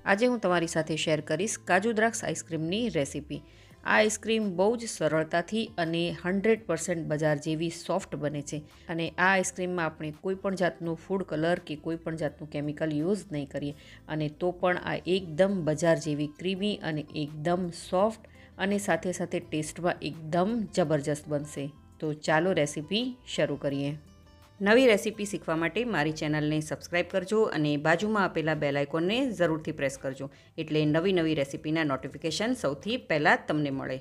આજે હું તમારી સાથે શેર કરીશ કાજુ દ્રાક્ષ આઈસ્ક્રીમની રેસીપી। આ આઈસ્ક્રીમ બહુ જ સરળતાથી અને 100% બજાર જેવી સોફ્ટ બને છે અને આ આઈસ્ક્રીમમાં આપણે કોઈ પણ જાતનું ફૂડ કલર કે કોઈ પણ જાતનું કેમિકલ યુઝ નહીં કરીએ અને તો પણ આ એકદમ બજાર જેવી ક્રીમી અને એકદમ સોફ્ટ અને સાથે સાથે ટેસ્ટમાં એકદમ જબરજસ્ત બનશે। તો ચાલો રેસીપી શરૂ કરીએ। નવી રેસીપી શીખવા માટે મારી ચેનલને સબસ્ક્રાઈબ કરજો અને બાજુમાં આપેલા બેલ આઇકોનને જરૂરથી પ્રેસ કરજો એટલે નવી રેસીપીના નોટિફિકેશન સૌથી પહેલાં તમને મળે।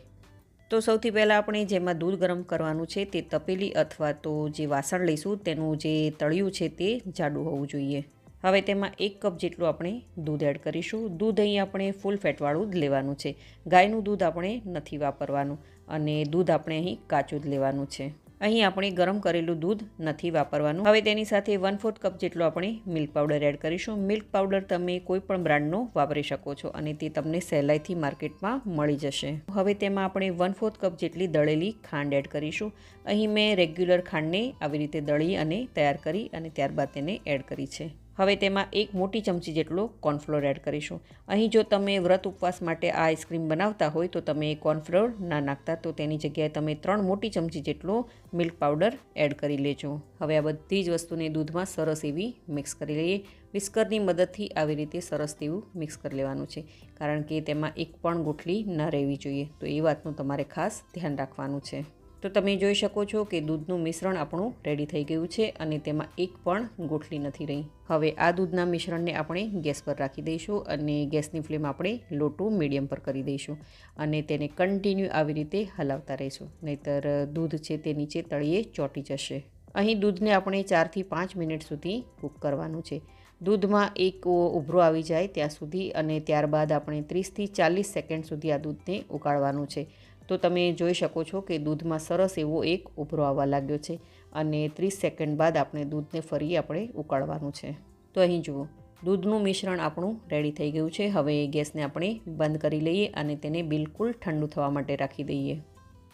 તો સૌથી પહેલાં આપણે જેમાં દૂધ ગરમ કરવાનું છે તે તપેલી અથવા તો જે વાસણ લઈશું તેનું જે તળિયું છે તે જાડું હોવું જોઈએ। હવે તેમાં 1 કપ જેટલું આપણે દૂધ એડ કરીશું। દૂધ અહીં આપણે ફૂલ ફેટવાળું જ લેવાનું છે, ગાયનું દૂધ આપણે નથી વાપરવાનું અને દૂધ આપણે અહીં કાચું જ લેવાનું છે। અહીં આપણે ગરમ કરેલું દૂધ નથી વાપરવાનું। હવે તેની સાથે 1/4 કપ જેટલો આપણે મિલ્ક પાવડર એડ કરીશું। મિલ્ક પાવડર તમે કોઈ પણ બ્રાન્ડનો વાપરી શકો છો અને તે તમને સહેલાઈથી માર્કેટમાં મળી જશે। હવે તેમાં આપણે 1/4 કપ જેટલી દળેલી ખાંડ એડ કરીશું। અહીં મેં રેગ્યુલર ખાંડને આવી રીતે દળી અને તૈયાર કરી અને ત્યારબાદ તેને એડ કરી છે। હવે તેમાં 1 મોટી ચમચી જેટલો કોર્નફ્લોર એડ કરીશું। અહીં જો તમે વ્રત ઉપવાસ માટે આ આઈસ્ક્રીમ બનાવતા હોય તો તમે કોર્નફ્લોર ના નાખતા, તો તેની જગ્યાએ તમે 3 મોટી ચમચી જેટલો મિલ્ક પાવડર એડ કરી લેજો। હવે આ બધી જ વસ્તુને દૂધમાં સરસ એવી મિક્સ કરી લઈએ। વિસ્કરની મદદથી આવી રીતે સરસ તેવું મિક્સ કરી લેવાનું છે, કારણ કે તેમાં એક પણ ગુઠલી ન રહેવી જોઈએ, તો એ વાતનું તમારે ખાસ ધ્યાન રાખવાનું છે। તો તમે જોઈ શકો છો કે દૂધનું મિશ્રણ આપણું રેડી થઈ ગયું છે અને તેમાં એક પણ ગોઠલી નથી રહી। હવે આ દૂધના મિશ્રણને આપણે ગેસ પર રાખી દઈશું અને ગેસની ફ્લેમ આપણે લો ટુ મીડિયમ પર કરી દઈશું અને તેને કન્ટિન્યુ આવી રીતે હલાવતા રહીશું, નહીંતર દૂધ છે તે નીચે તળિયે ચોંટી જશે। અહીં દૂધને આપણે 4 થી 5 મિનિટ સુધી કૂક કરવાનું છે। દૂધમાં એક ઉભરો આવી જાય ત્યાં સુધી અને ત્યારબાદ આપણે 30 થી 40 સેકન્ડ સુધી આ દૂધને ઉકાળવાનું છે। તો તમે જોઈ શકો છો કે દૂધમાં સરસ એવો એક ઉભરો આવવા લાગ્યો છે અને 30 સેકન્ડ બાદ આપણે દૂધને ફરી આપણે ઉકાળવાનું છે। તો અહીં જુઓ, દૂધનું મિશ્રણ આપણું રેડી થઈ ગયું છે। હવે ગેસને આપણે બંધ કરી લઈએ અને તેને બિલકુલ ઠંડુ થવા માટે રાખી દઈએ।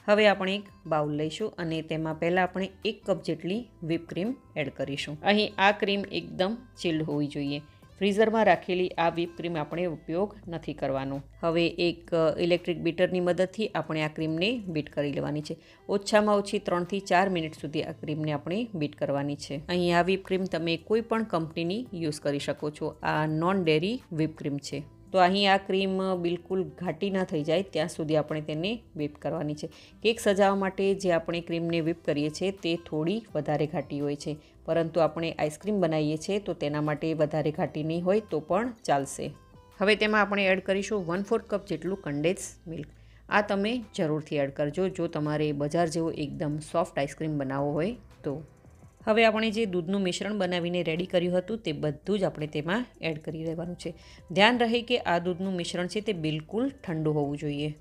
હવે આપણે એક બાઉલ લઈશું અને તેમાં પહેલાં આપણે 1 કપ જેટલી વ્હીપ ક્રીમ એડ કરીશું। અહીં આ ક્રીમ એકદમ ચિલ્ડ હોવી જોઈએ। ફ્રીઝરમાં રાખેલી આ વ્હીપ ક્રીમ આપણે ઉપયોગ નથી કરવાનો। હવે એક ઇલેક્ટ્રિક બીટરની મદદથી આપણે આ ક્રીમને બીટ કરી લેવાની છે। ઓછામાં ઓછી 3 થી 4 મિનિટ સુધી આ ક્રીમને આપણે બીટ કરવાની છે। અહીં આ વ્હીપ ક્રીમ તમે કોઈ પણ કંપનીની યુઝ કરી શકો છો। આ નોન ડેરી વ્હીપ ક્રીમ છે। તો અહીં આ ક્રીમ બિલકુલ ઘાટી ના થઈ જાય ત્યાં સુધી આપણે તેને વ્હીપ કરવાની છે। કેક સજાવવા માટે જે આપણે ક્રીમને વ્હીપ કરીએ છીએ તે થોડી વધારે ઘાટી હોય છે, પરંતુ આપણે આઈસ્ક્રીમ બનાવીએ છીએ તો તેના માટે વધારે ઘાટી નહીં હોય તો પણ ચાલશે। હવે તેમાં આપણે એડ કરીશું 1/4 કપ જેટલું કન્ડેન્સ મિલ્ક। આ તમે જરૂરથી એડ કરજો જો તમારે બજાર જેવો એકદમ સોફ્ટ આઈસ્ક્રીમ બનાવવો હોય તો। હવે આપણે જે દૂધનું મિશ્રણ બનાવીને રેડી કર્યું હતું તે બધું જ આપણે તેમાં એડ કરી લેવાનું છે। ધ્યાન રહે કે આ દૂધનું મિશ્રણ છે તે બિલકુલ ઠંડુ હોવું જોઈએ।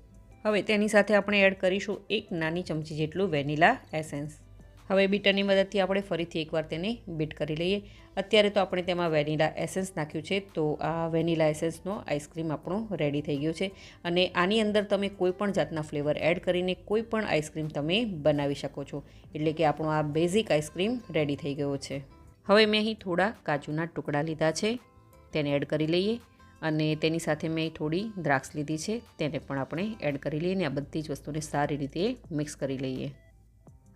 હવે તેની સાથે આપણે એડ કરીશું 1 નાની ચમચી જેટલું વેનીલા એસેન્સ। હવે બીટરની મદદથી આપણે ફરીથી એકવાર તેને બીટ કરી લઈએ। અત્યારે તો આપણે તેમાં વેનીલા એસેન્સ નાખ્યું છે, તો આ વેનીલા એસેન્સનો આઈસ્ક્રીમ આપણો રેડી થઈ ગયો છે અને આની અંદર તમે કોઈ પણ જાતના ફ્લેવર એડ કરીને કોઈ પણ આઈસ્ક્રીમ તમે બનાવી શકો છો, એટલે કે આપણો આ બેઝિક આઈસ્ક્રીમ રેડી થઈ ગયો છે। હવે મેં અહીં થોડા કાજુના ટુકડા લીધા છે, તેને એડ કરી લઈએ અને તેની સાથે મેં થોડી દ્રાક્ષ લીધી છે, તેને પણ આપણે એડ કરી લઈએ અને આ બધી જ વસ્તુને સારી રીતે મિક્સ કરી લઈએ।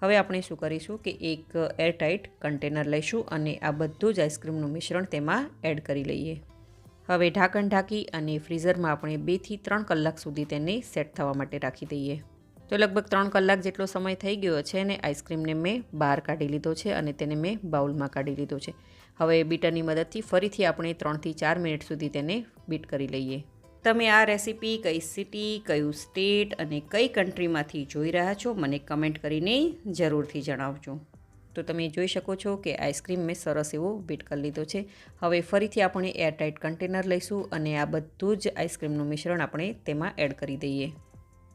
હવે આપણે શું કરીશું કે એક એરટાઇટ કન્ટેનર લઈશું અને આ બધું જ આઈસ્ક્રીમનું મિશ્રણ તેમાં એડ કરી લઈએ। હવે ઢાંકણ ઢાંકી અને ફ્રીઝરમાં આપણે 2 થી 3 કલાક સુધી તેને સેટ થવા માટે રાખી દઈએ। તો લગભગ 3 કલાક જેટલો સમય થઈ ગયો છે અને આઈસ્ક્રીમને મેં બહાર કાઢી લીધો છે અને તેને મેં બાઉલમાં કાઢી લીધો છે। હવે બીટરની મદદથી ફરીથી આપણે 3 થી 4 મિનિટ સુધી તેને બીટ કરી લઈએ। તમે આ રેસીપી કઈ સિટી, કયું સ્ટેટ અને કઈ કન્ટ્રીમાંથી જોઈ રહ્યા છો મને કમેન્ટ કરીને જરૂરથી જણાવજો। તો તમે જોઈ શકો છો કે આઈસ્ક્રીમ મેં સરસ એવો બીટ કરી લીધો છે। હવે ફરીથી આપણે એરટાઇટ કન્ટેનર લઈશું અને આ બધું જ આઈસ્ક્રીમનું મિશ્રણ આપણે તેમાં એડ કરી દઈએ।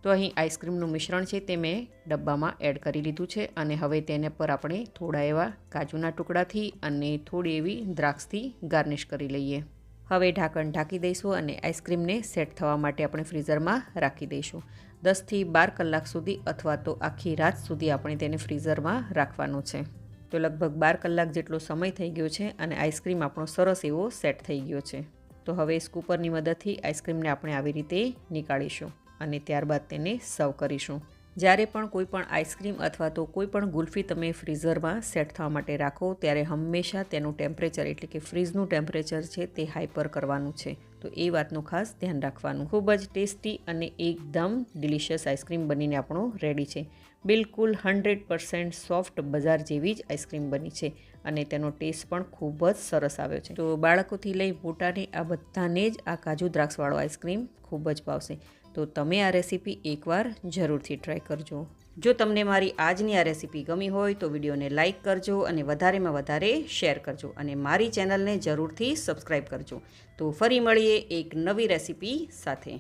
તો અહીં આઈસ્ક્રીમનું મિશ્રણ છે તે મેં ડબ્બામાં એડ કરી લીધું છે અને હવે તેને પર આપણે થોડા એવા કાજુના ટુકડાથી અને થોડી એવી દ્રાક્ષથી ગાર્નિશ કરી લઈએ। હવે ઢાંકણ ઢાંકી દઈશું અને આઈસ્ક્રીમને સેટ થવા માટે આપણે ફ્રીઝરમાં રાખી દઈશું। 10 થી 12 કલાક સુધી અથવા તો આખી રાત સુધી આપણે તેને ફ્રીઝરમાં રાખવાનું છે। તો લગભગ 12 કલાક જેટલો સમય થઈ ગયો છે અને આઈસ્ક્રીમ આપણો સરસ એવો સેટ થઈ ગયો છે। તો હવે સ્કૂપરની મદદથી આઈસ્ક્રીમને આપણે આવી રીતે નીકાળીશું અને ત્યારબાદ તેને સર્વ કરીશું. જ્યારે પણ કોઈ પણ આઈસ્ક્રીમ અથવા તો કોઈ પણ ગુલ્ફી તમે ફ્રીઝરમાં સેટ થવા માટે રાખો ત્યારે હંમેશા તેનું ટેમ્પરેચર એટલે કે ફ્રીઝનું ટેમ્પરેચર છે તે હાઈપર કરવાનું છે. તો એ વાતનું ખાસ ધ્યાન રાખવાનું. ખૂબ જ ટેસ્ટી અને એકદમ ડિલિશિયસ આઈસ્ક્રીમ બનીને આપણો રેડી છે. બિલકુલ 100% સોફ્ટ બજાર જેવી જ આઈસ્ક્રીમ બની છે અને તેનો ટેસ્ટ પણ ખૂબ જ સરસ આવ્યો છે. તો બાળકોથી લઈ મોટાને આ બધાને જ આ કાજુ દ્રાક્ષવાળો આઈસ્ક્રીમ ખૂબ જ ભાવશે. તો તમે આ રેસીપી એકવાર જરૂરથી ટ્રાય કરજો. જો તમને મારી આજની આ રેસીપી ગમી હોય તો વિડીયોને લાઇક કરજો અને વધારેમાં વધારે શેર કરજો અને મારી ચેનલને જરૂરથી સબસ્ક્રાઈબ કરજો. તો ફરી મળીએ એક નવી રેસીપી સાથે.